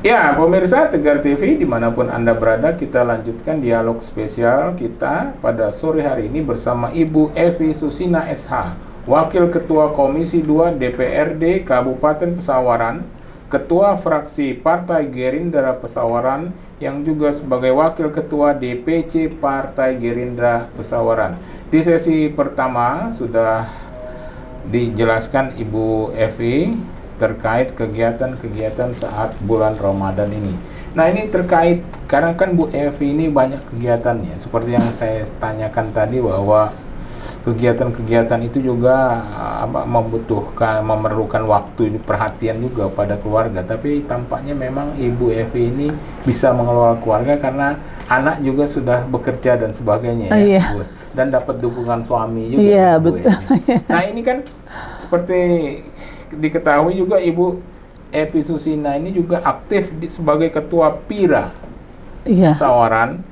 Ya, pemirsa Tegar TV dimanapun Anda berada, kita lanjutkan dialog spesial kita pada sore hari ini bersama Ibu Evi Susina SH, Wakil Ketua Komisi 2 DPRD Kabupaten Pesawaran, Ketua Fraksi Partai Gerindra Pesawaran, yang juga sebagai Wakil Ketua DPC Partai Gerindra Pesawaran. Di sesi pertama sudah dijelaskan Ibu Evi terkait kegiatan-kegiatan saat bulan Ramadan ini. Nah, ini terkait karena kan Bu Evi ini banyak kegiatannya. Seperti yang saya tanyakan tadi bahwa kegiatan-kegiatan itu juga memerlukan waktu perhatian juga pada keluarga. Tapi tampaknya memang Ibu Evi ini bisa mengelola keluarga karena anak juga sudah bekerja dan sebagainya ya, Iya. Bu. Dan dapat dukungan suami juga. Iya, Bu betul. Evi. Nah, ini kan seperti diketahui juga Ibu Evi Susina ini juga aktif sebagai Ketua PIRA Iya. Pesawaran.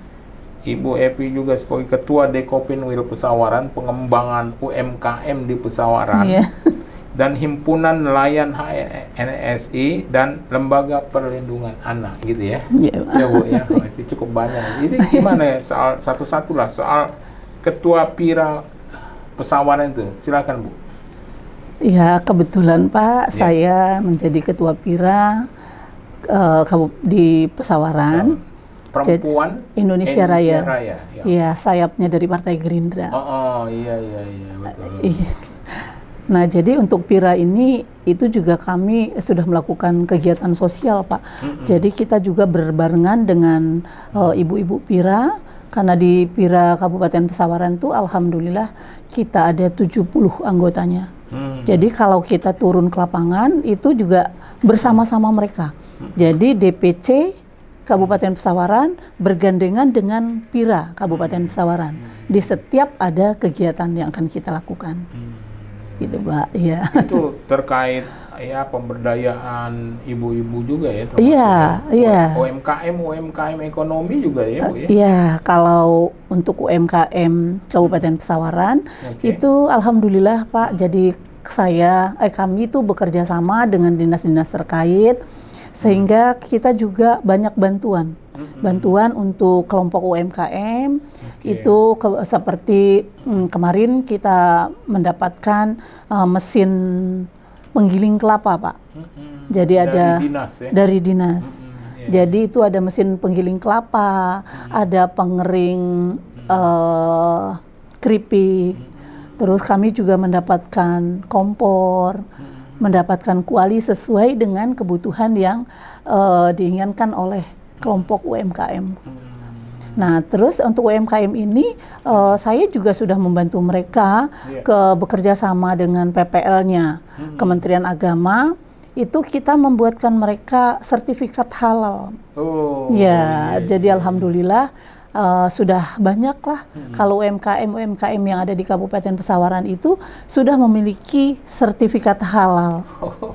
Ibu Evi juga sebagai Ketua Dekopinwil Pesawaran, pengembangan UMKM di Pesawaran, Iya. dan Himpunan Nelayan HNSI dan Lembaga Perlindungan Anak, gitu ya. Iya. Ya Bu ya, itu cukup banyak. Jadi gimana ya soal satu-satu lah soal Ketua PIRA Pesawaran itu, silakan Bu. Ya, kebetulan Pak, Ya. saya menjadi Ketua PIRA di Pesawaran. Perempuan Indonesia Raya. ya. Iya, sayapnya dari Partai Gerindra. Iya betul. Iya. Nah, jadi untuk PIRA ini itu juga kami sudah melakukan kegiatan sosial, Pak. Jadi kita juga berbarengan dengan ibu-ibu PIRA, karena di PIRA Kabupaten Pesawaran itu alhamdulillah kita ada 70 anggotanya. Jadi kalau kita turun ke lapangan itu juga bersama-sama mereka. Jadi DPC Kabupaten Pesawaran bergandengan dengan PIRA Kabupaten Pesawaran. Di setiap ada kegiatan yang akan kita lakukan. Gitu, Pak. Ya. Itu terkait ya pemberdayaan ibu-ibu juga ya. Iya. UMKM ekonomi juga ya, Bu ya. Iya, kalau untuk UMKM Kabupaten Pesawaran itu alhamdulillah Pak. Jadi kami itu bekerja sama dengan dinas-dinas terkait sehingga kita juga banyak bantuan untuk kelompok UMKM. Itu seperti kemarin kita mendapatkan mesin penggiling kelapa, Pak. Jadi ada dari dinas. Jadi itu ada mesin penggiling kelapa, ada pengering keripik. Terus kami juga mendapatkan kompor, mendapatkan kuali sesuai dengan kebutuhan yang diinginkan oleh kelompok UMKM. Nah, terus untuk UMKM ini saya juga sudah membantu mereka bekerja sama dengan PPL-nya, Kementerian Agama. Itu kita membuatkan mereka sertifikat halal. Jadi alhamdulillah sudah banyak lah kalau UMKM yang ada di Kabupaten Pesawaran itu sudah memiliki sertifikat halal.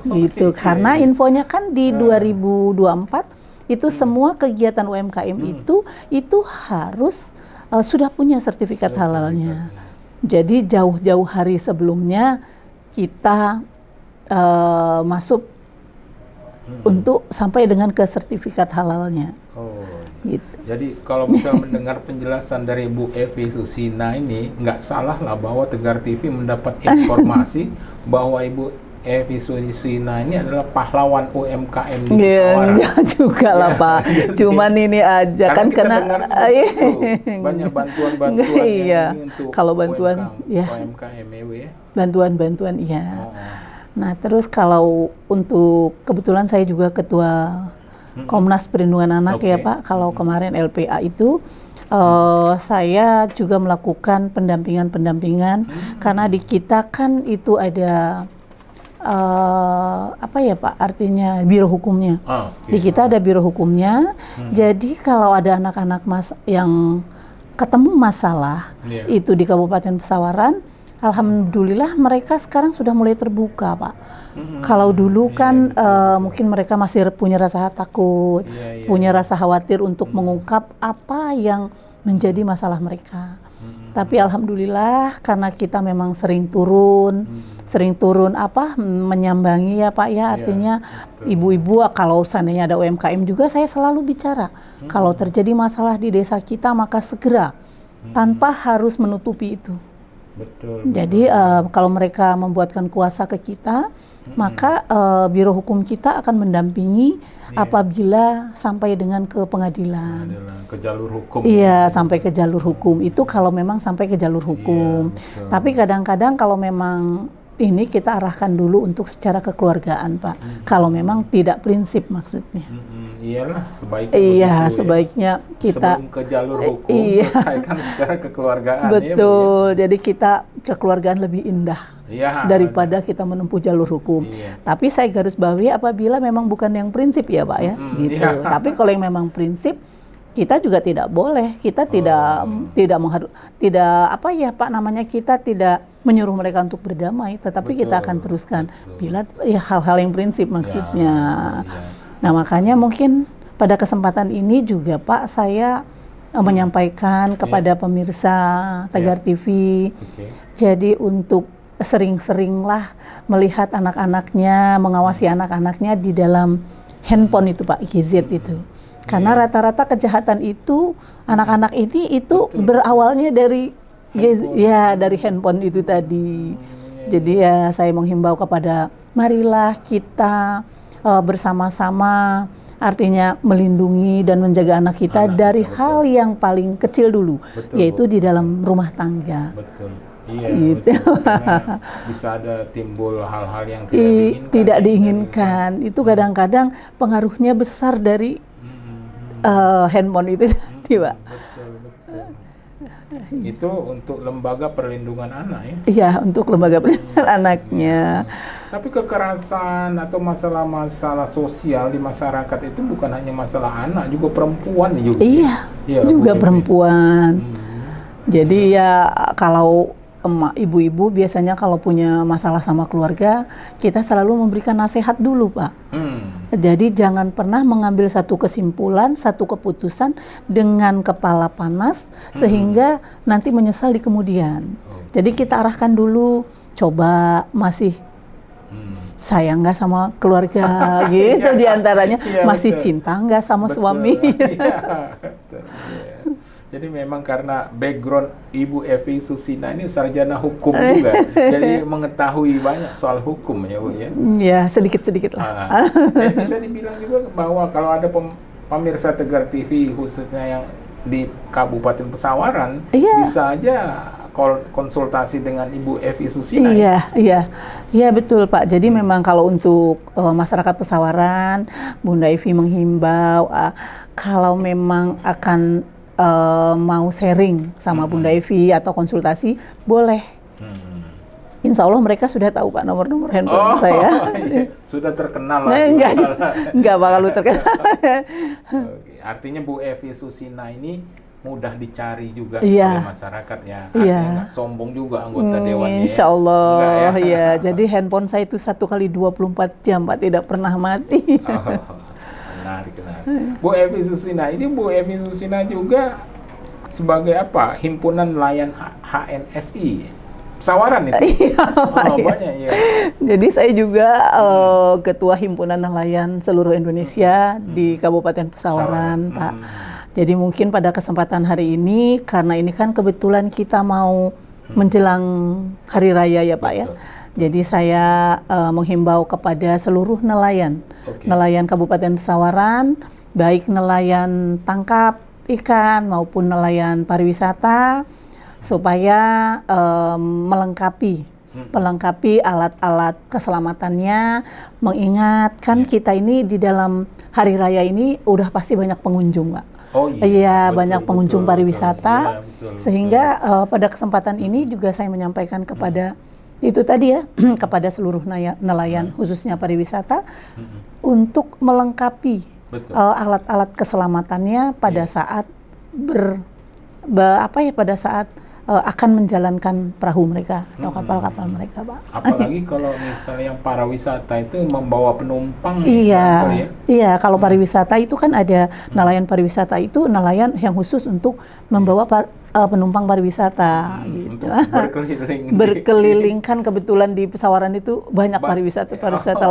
Gitu. Karena infonya kan di 2024 itu semua kegiatan UMKM itu harus sudah punya sertifikat halalnya. Jadi jauh-jauh hari sebelumnya kita masuk untuk sampai dengan ke sertifikat halalnya. Gitu. Jadi kalau bisa mendengar penjelasan dari Bu Evi Susina ini, nggak salah lah bahwa Tegar TV mendapat informasi bahwa Ibu Evi Susina ini adalah pahlawan UMKM di Pesawaran. Enggak juga lah Pak. Cuman ini aja kan karena banyak bantuan-bantuan untuk kalau bantuan UMKM ya. Bantuan-bantuan iya. Nah, terus kalau untuk kebetulan saya juga ketua Komnas Perlindungan Anak ya Pak. Kalau kemarin LPA itu saya juga melakukan pendampingan karena di kita kan itu ada apa ya Pak, artinya biro hukumnya. Di kita ada biro hukumnya. Jadi kalau ada anak-anak yang ketemu masalah itu di Kabupaten Pesawaran, alhamdulillah mereka sekarang sudah mulai terbuka Pak. Kalau dulu kan mungkin mereka masih punya rasa takut, punya rasa khawatir untuk mengungkap apa yang menjadi masalah mereka. Tapi alhamdulillah karena kita memang sering turun menyambangi ya Pak ya, artinya ibu-ibu kalau seandainya ada UMKM juga saya selalu bicara kalau terjadi masalah di desa kita maka segera tanpa harus menutupi itu. Betul. Jadi kalau mereka membuatkan kuasa ke kita, maka Biro Hukum kita akan mendampingi apabila sampai dengan ke pengadilan. Ke jalur hukum. Iya, sampai ke jalur hukum. Itu kalau memang sampai ke jalur hukum. Tapi kadang-kadang kalau memang ini kita arahkan dulu untuk secara kekeluargaan, Pak. Kalau memang tidak prinsip maksudnya. Iyalah, sebaiknya iya, begitu, sebaiknya kita sebelum ke jalur hukum selesaikan secara kekeluargaan. Betul, ya, jadi kita kekeluargaan lebih indah daripada kita menempuh jalur hukum. Tapi saya garis bawahi apabila memang bukan yang prinsip ya Pak ya, gitu. Tapi kalau yang memang prinsip kita juga tidak boleh, kita tidak apa ya Pak namanya, kita tidak menyuruh mereka untuk berdamai, tetapi kita akan teruskan bila ya hal-hal yang prinsip maksudnya. Nah makanya mungkin pada kesempatan ini juga Pak saya menyampaikan kepada pemirsa Tegar TV, jadi untuk sering-seringlah melihat anak-anaknya, mengawasi anak-anaknya di dalam handphone itu Pak, gadget itu. Karena rata-rata kejahatan itu anak-anak ini itu berawalnya dari dari handphone itu tadi. Jadi ya saya menghimbau kepada marilah kita bersama-sama artinya melindungi dan menjaga anak kita dari hal yang paling kecil dulu, yaitu di dalam rumah tangga. Iya, gitu. Bisa ada timbul hal-hal yang tidak diinginkan. Itu kadang-kadang pengaruhnya besar dari handphone itu tadi, Pak. Itu untuk lembaga perlindungan anak ya? Iya, untuk lembaga perlindungan anaknya. Tapi kekerasan atau masalah-masalah sosial di masyarakat itu bukan hanya masalah anak, juga perempuan juga. Iya, juga perempuan. Jadi ya kalau ibu-ibu biasanya kalau punya masalah sama keluarga, kita selalu memberikan nasihat dulu, Pak. Jadi jangan pernah mengambil satu kesimpulan, satu keputusan dengan kepala panas sehingga nanti menyesal di kemudian. Jadi kita arahkan dulu, coba masih sayang nggak sama keluarga gitu diantaranya, masih cinta nggak sama suami. Jadi memang karena background Ibu Evi Susina ini sarjana hukum juga, jadi mengetahui banyak soal hukum ya Bu ya? Ya sedikit-sedikit lah. Bisa dibilang juga bahwa kalau ada pemirsa Tegar TV khususnya yang di Kabupaten Pesawaran, bisa aja konsultasi dengan Ibu Evi Susina. Iya betul Pak. Jadi memang kalau untuk masyarakat Pesawaran, Bunda Evi menghimbau kalau memang akan mau sharing sama Bunda Evi atau konsultasi, boleh. Insya Allah mereka sudah tahu Pak nomor-nomor handphone saya. Sudah terkenal lah. Enggak bakal terkenal. Artinya Bu Evi Susina ini mudah dicari juga oleh masyarakat ya. Artinya nggak sombong juga anggota dewannya. Insya Allah ya. Jadi handphone saya itu 1 kali 24 jam Pak, tidak pernah mati. Menarik. Bu Evi Susina, ini Bu Evi Susina juga sebagai apa? Himpunan Nelayan HNSI Pesawaran itu. Banyak ya. Jadi saya juga ketua Himpunan Nelayan seluruh Indonesia di Kabupaten Pesawaran, Pak. Jadi mungkin pada kesempatan hari ini, karena ini kan kebetulan kita mau menjelang Hari Raya ya Pak ya. Jadi saya menghimbau kepada seluruh nelayan, nelayan Kabupaten Pesawaran, baik nelayan tangkap ikan maupun nelayan pariwisata, supaya melengkapi alat-alat keselamatannya, mengingatkan kita ini di dalam Hari Raya ini udah pasti banyak pengunjung, Pak. Banyak pengunjung pariwisata, sehingga pada kesempatan ini juga saya menyampaikan kepada itu tadi ya, kepada seluruh nelayan khususnya pariwisata untuk melengkapi alat-alat keselamatannya pada saat pada saat akan menjalankan perahu mereka atau kapal-kapal mereka, Pak. Apalagi kalau misalnya yang pariwisata itu membawa penumpang. Iya, kalau pariwisata itu kan ada nelayan pariwisata itu nelayan yang khusus untuk membawa penumpang pariwisata gitu. Untuk berkeliling. Berkeliling kan kebetulan di Pesawaran itu banyak pariwisata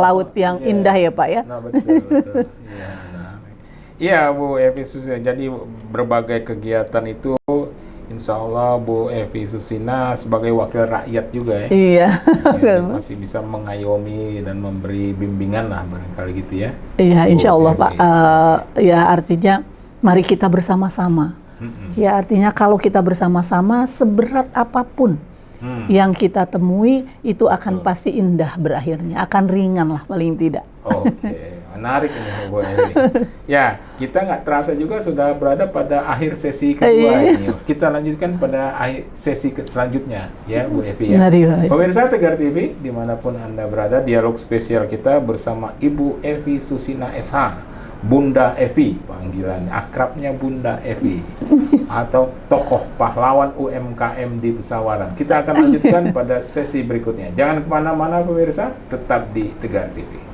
laut yang indah ya Pak ya. Nah, betul. Iya, iya Bu Evi Susina. Jadi berbagai kegiatan itu Insya Allah Bu Evi Susina sebagai wakil rakyat juga ya. Iya. Ya, masih bisa mengayomi dan memberi bimbingan lah barangkali gitu ya. Iya, Insya Allah Bu Pak. Evi. Ya artinya mari kita bersama-sama. Ya artinya kalau kita bersama-sama seberat apapun yang kita temui itu akan pasti indah berakhirnya, akan ringan lah paling tidak. Oke, menarik ini Bu Evi. Ya, kita nggak terasa juga sudah berada pada akhir sesi kedua ini. Kita lanjutkan pada sesi selanjutnya ya Bu Evi ya. Pemirsa Tegar TV dimanapun Anda berada, dialog spesial kita bersama Ibu Evi Susina SH. Bunda Evi, panggilan akrabnya Bunda Evi, atau tokoh pahlawan UMKM di Pesawaran. Kita akan lanjutkan pada sesi berikutnya. Jangan kemana-mana pemirsa, tetap di Tegar TV.